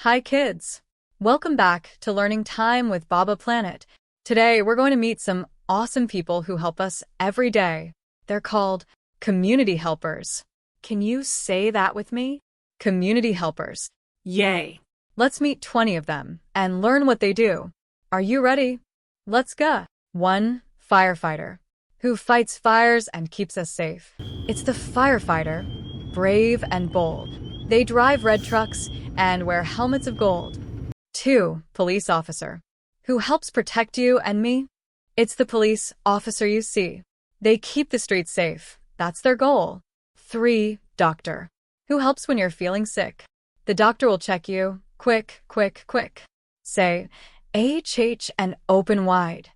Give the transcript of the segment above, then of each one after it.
Hi kids! Welcome back to Learning Time with Baba Planet. Today we're going to meet some awesome people who help us every day. They're called community helpers. Can you say that with me? Community helpers. Yay! Let's meet 20 of them and learn what they do. Are you ready? Let's go! 1. Firefighter. Who fights fires and keeps us safe. It's the firefighter. Brave and bold. They drive red trucks and wear helmets of gold. 2. Police officer. Who helps protect you and me? It's the police officer you see. They keep the streets safe. That's their goal. 3. Doctor. Who helps when you're feeling sick. The doctor will check you. Quick, quick, quick. Say, HH and open wide.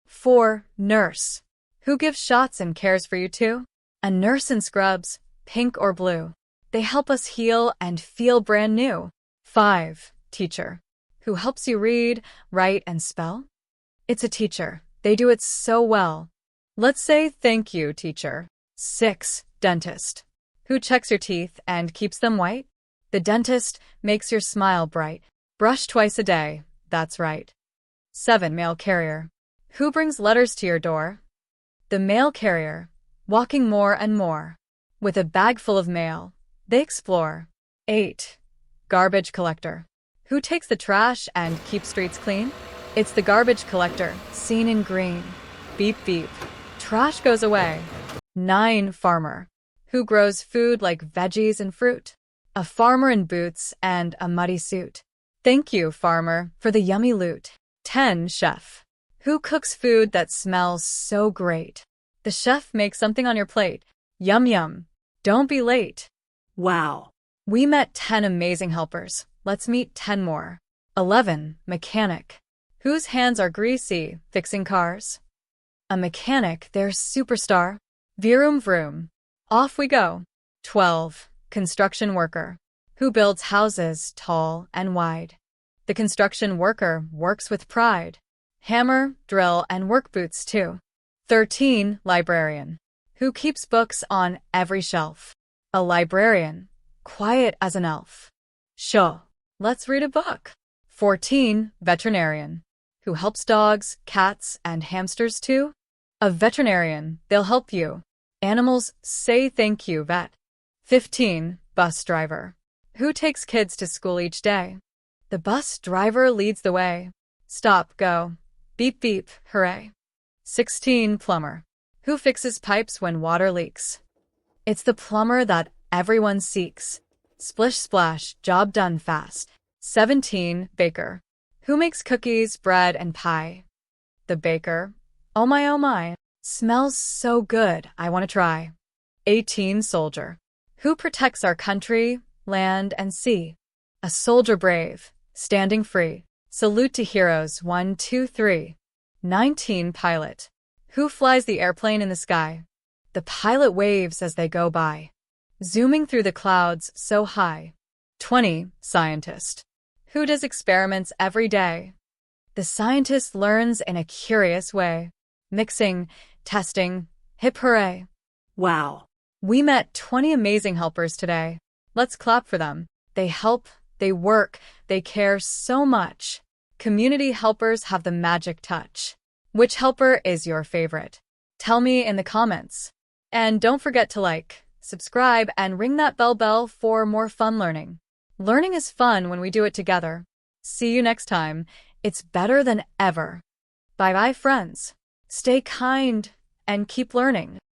4. Nurse. Who gives shots and cares for you too? A nurse in scrubs, pink or blue. They help us heal and feel brand new. 5. Teacher. Who helps you read, write, and spell? It's a teacher. They do it so well. Let's say thank you, teacher. 6. Dentist. Who checks your teeth and keeps them white? The dentist makes your smile bright. Brush twice a day. That's right. 7. Mail carrier. Who brings letters to your door? The mail carrier. Walking more and more. With a bag full of mail. They explore. 8. Garbage collector. Who takes the trash and keeps streets clean? It's the garbage collector, seen in green. Beep beep. Trash goes away. 9. Farmer. Who grows food like veggies and fruit. A farmer in boots and a muddy suit. Thank you, farmer, for the yummy loot. 10. Chef. Who cooks food that smells so great. The chef makes something on your plate. Yum yum. Don't be late. Wow. We met 10 amazing helpers. Let's meet 10 more. 11. Mechanic. Whose hands are greasy, fixing cars? A mechanic, their superstar. Vroom vroom. Off we go. 12. Construction worker. Who builds houses tall and wide. The construction worker works with pride. Hammer, drill, and work boots too. 13. Librarian. Who keeps books on every shelf. A librarian, quiet as an elf. Sure, let's read a book. 14. Veterinarian. Who helps dogs, cats, and hamsters too? A veterinarian, they'll help you. Animals say thank you, vet. 15. Bus driver. Who takes kids to school each day? The bus driver leads the way. Stop, go. Beep beep, hooray. 16. Plumber. Who fixes pipes when water leaks? It's the plumber that everyone seeks. Splish splash, job done fast. 17. Baker. Who makes cookies, bread, and pie? The baker. Oh my, smells so good, I want to try. 18. Soldier. Who protects our country, land, and sea? A soldier brave, standing free. Salute to heroes, 1, 2, 3. 19. Pilot. Who flies the airplane in the sky? The pilot waves as they go by. Zooming through the clouds so high. 20. Scientist. Who does experiments every day? The scientist learns in a curious way. Mixing, testing, hip hooray. Wow. We met 20 amazing helpers today. Let's clap for them. They help, they work, they care so much. Community helpers have the magic touch. Which helper is your favorite? Tell me in the comments. And don't forget to like, subscribe, and ring that bell for more fun learning. Learning is fun when we do it together. See you next time. It's better than ever. Bye-bye, friends. Stay kind and keep learning.